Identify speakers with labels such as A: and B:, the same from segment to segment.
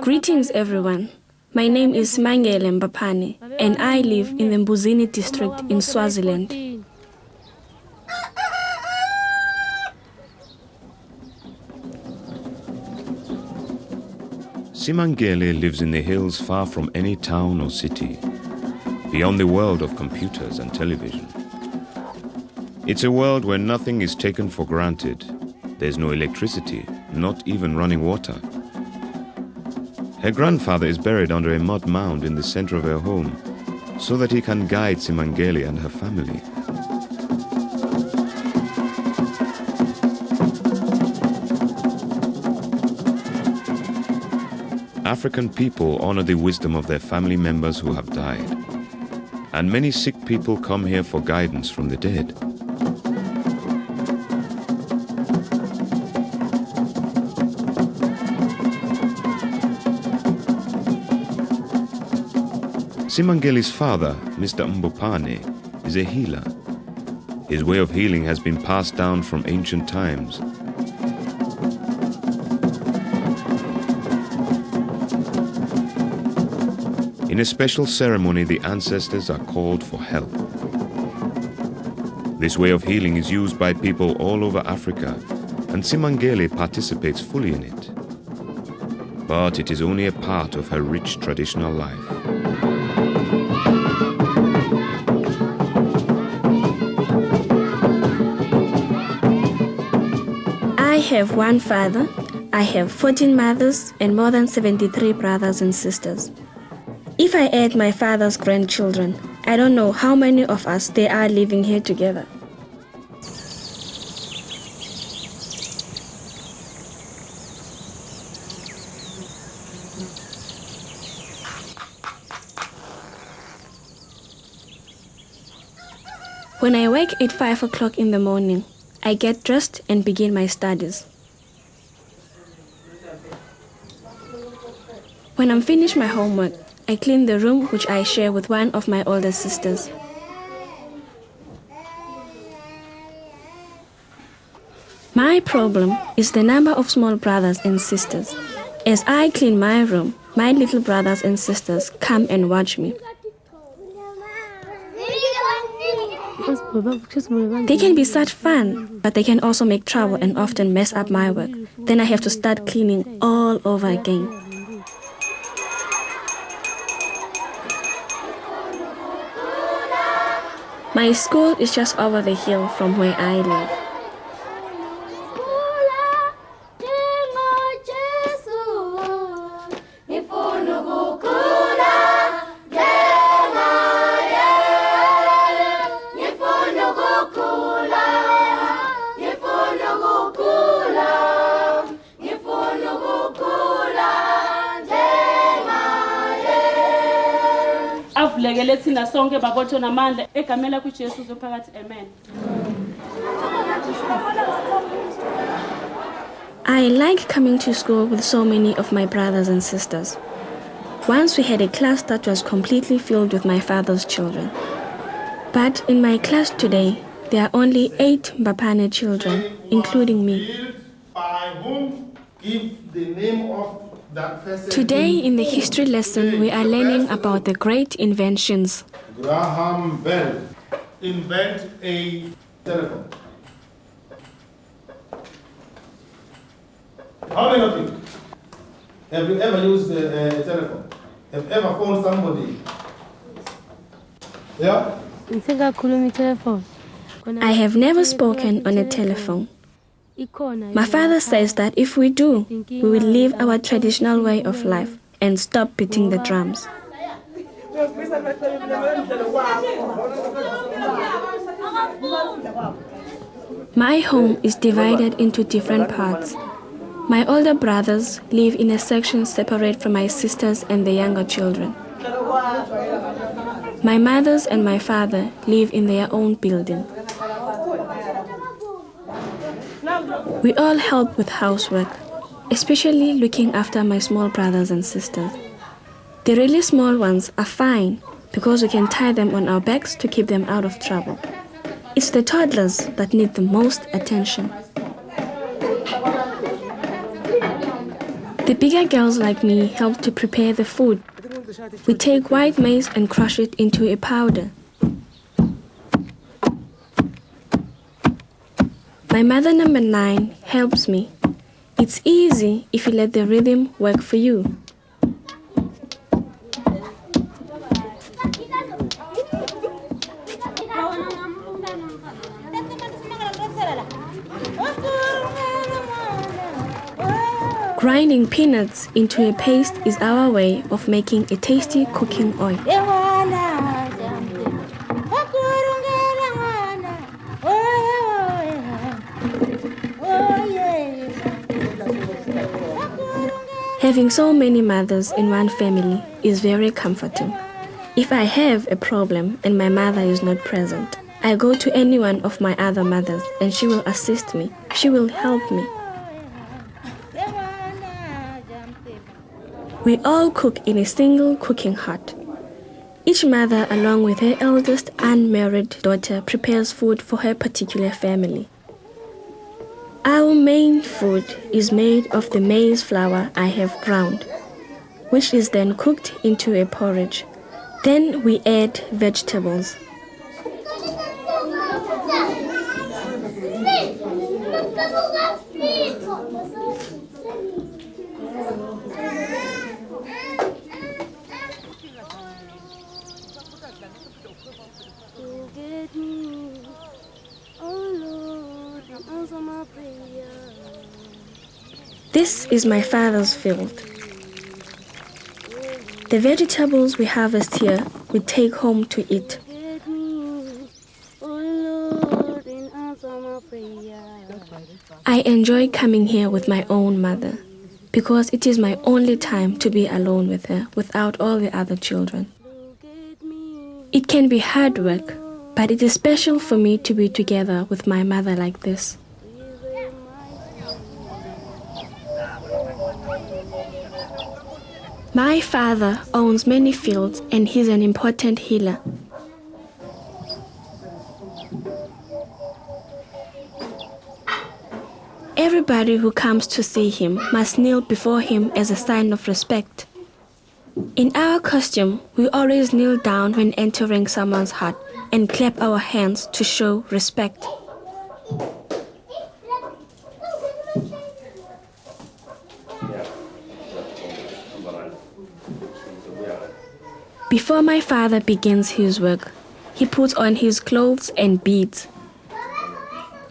A: Greetings everyone. My name is Mangele Mbapane and I live in the Mbuzini district in Swaziland.
B: Simangele lives in the hills far from any town or city, beyond the world of computers and television. It's a world where nothing is taken for granted. There's no electricity, not even running water. Her grandfather is buried under a mud mound in the center of her home so that he can guide Simangele and her family. African people honor the wisdom of their family members who have died, and many sick people come here for guidance from the dead. Simangele's father, Mr. Mbopane, is a healer. His way of healing has been passed down from ancient times. In a special ceremony, the ancestors are called for help. This way of healing is used by people all over Africa, and Simangele participates fully in it. But it is only a part of her rich traditional life.
A: I have one father, I have 14 mothers and more than 73 brothers and sisters. If I add my father's grandchildren, I don't know how many of us there are living here together. When I wake at 5 o'clock in the morning, I get dressed and begin my studies. When I'm finished my homework, I clean the room which I share with one of my older sisters. My problem is the number of small brothers and sisters. As I clean my room, my little brothers and sisters come and watch me. They can be such fun, but they can also make trouble and often mess up my work. Then I have to start cleaning all over again. My school is just over the hill from where I live. I like coming to school with so many of my brothers and sisters. Once we had a class that was completely filled with my father's children. But in my class today, there are only 8 Mbapane children, including me. Today in the history lesson, we are learning about the great inventions.
C: Graham Bell invent a telephone. How many of you have you ever used a telephone? Have you ever phoned somebody? Yeah?
A: I have never spoken on a telephone. My father says that if we do, we will leave our traditional way of life and stop beating the drums. My home is divided into different parts. My older brothers live in a section separate from my sisters and the younger children. My mothers and my father live in their own building. We all help with housework, especially looking after my small brothers and sisters. The really small ones are fine because we can tie them on our backs to keep them out of trouble. It's the toddlers that need the most attention. The bigger girls like me help to prepare the food. We take white maize and crush it into a powder. My mother number 9 helps me. It's easy if you let the rhythm work for you. Grinding peanuts into a paste is our way of making a tasty cooking oil. Having so many mothers in one family is very comforting. If I have a problem and my mother is not present, I go to any one of my other mothers and she will assist me. She will help me. We all cook in a single cooking hut. Each mother, along with her eldest unmarried daughter, prepares food for her particular family. Our main food is made of the maize flour I have ground, which is then cooked into a porridge. Then we add vegetables. This is my father's field. The vegetables we harvest here, we take home to eat. I enjoy coming here with my own mother because it is my only time to be alone with her without all the other children. It can be hard work, but it is special for me to be together with my mother like this. My father owns many fields and he's an important healer. Everybody who comes to see him must kneel before him as a sign of respect. In our costume, we always kneel down when entering someone's hut and clap our hands to show respect. Before my father begins his work, he puts on his clothes and beads.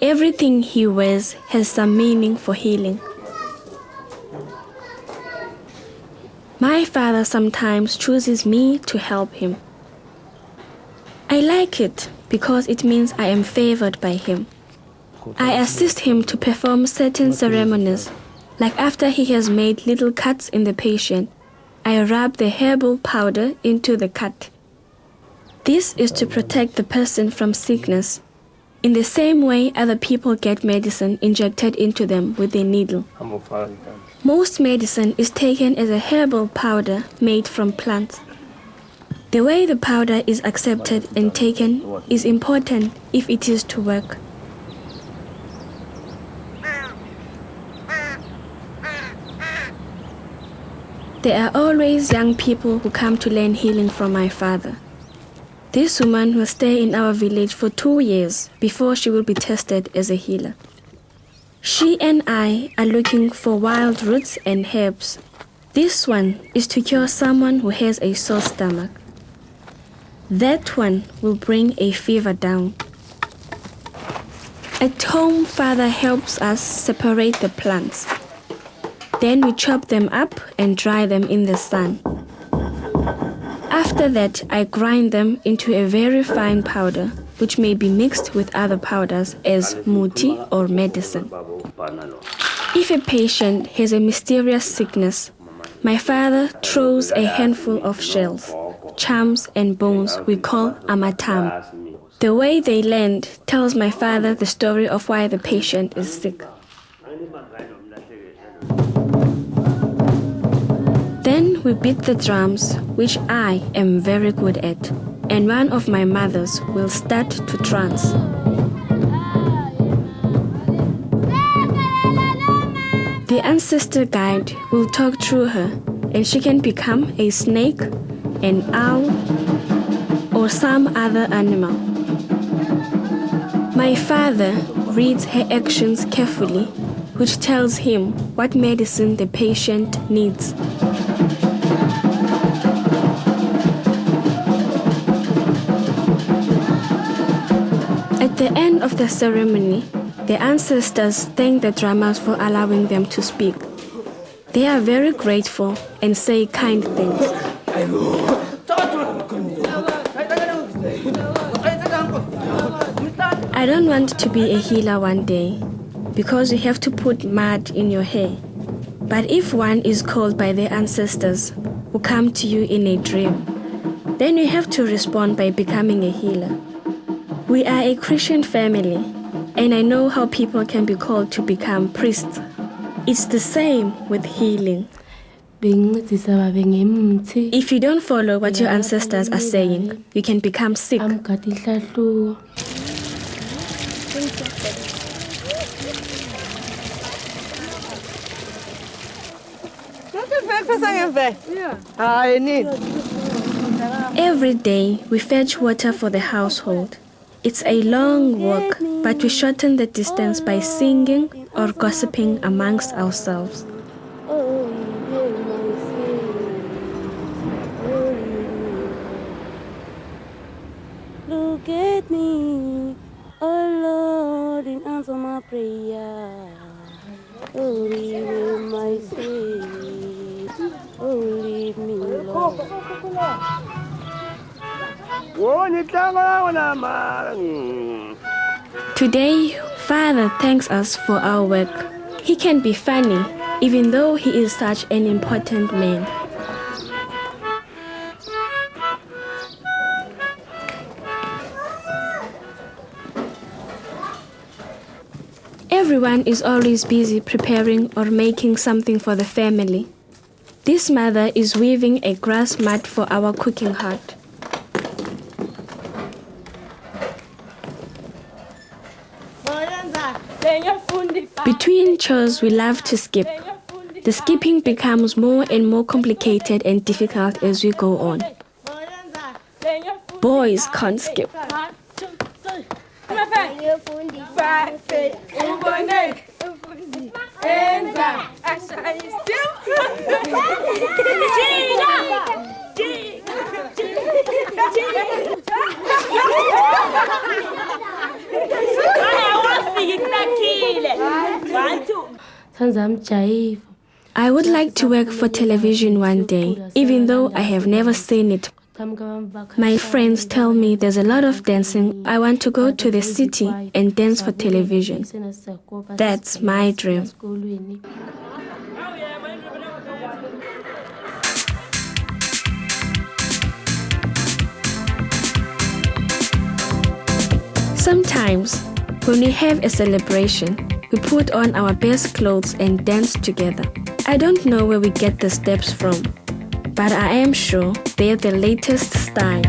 A: Everything he wears has some meaning for healing. My father sometimes chooses me to help him. I like it because it means I am favored by him. I assist him to perform certain ceremonies, like after he has made little cuts in the patient, I rub the herbal powder into the cut. This is to protect the person from sickness. In the same way other people get medicine injected into them with a needle. Most medicine is taken as a herbal powder made from plants. The way the powder is accepted and taken is important if it is to work. There are always young people who come to learn healing from my father. This woman will stay in our village for 2 years before she will be tested as a healer. She and I are looking for wild roots and herbs. This one is to cure someone who has a sore stomach. That one will bring a fever down. At home, Father helps us separate the plants. Then we chop them up and dry them in the sun. After that, I grind them into a very fine powder, which may be mixed with other powders as muti or medicine. If a patient has a mysterious sickness, my father throws a handful of shells, charms and bones we call amatam. The way they land tells my father the story of why the patient is sick. Then we beat the drums, which I am very good at, and one of my mothers will start to trance. The ancestor guide will talk through her, and she can become a snake, an owl, or some other animal. My father reads her actions carefully, which tells him what medicine the patient needs. At the end of the ceremony, the ancestors thank the drummers for allowing them to speak. They are very grateful and say kind things. I don't want to be a healer one day, because you have to put mud in your hair. But if one is called by the ancestors who come to you in a dream, then you have to respond by becoming a healer. We are a Christian family, and I know how people can be called to become priests. It's the same with healing. If you don't follow what your ancestors are saying, you can become sick. Every day we fetch water for the household. It's a long walk, but we shorten the distance by singing or gossiping amongst ourselves.
D: Look at me, oh Lord, and answer my prayer. Oh, leave my sweet, oh, leave me, Lord.
A: Today, Father thanks us for our work. He can be funny, even though he is such an important man. Everyone is always busy preparing or making something for the family. This mother is weaving a grass mat for our cooking hut. Between chores, we love to skip. The skipping becomes more and more complicated and difficult as we go on. Boys can't skip. I would like to work for television one day, even though I have never seen it. My friends tell me there's a lot of dancing. I want to go to the city and dance for television. That's my dream. Sometimes, when we have a celebration, we put on our best clothes and dance together. I don't know where we get the steps from, but I am sure they're the latest style.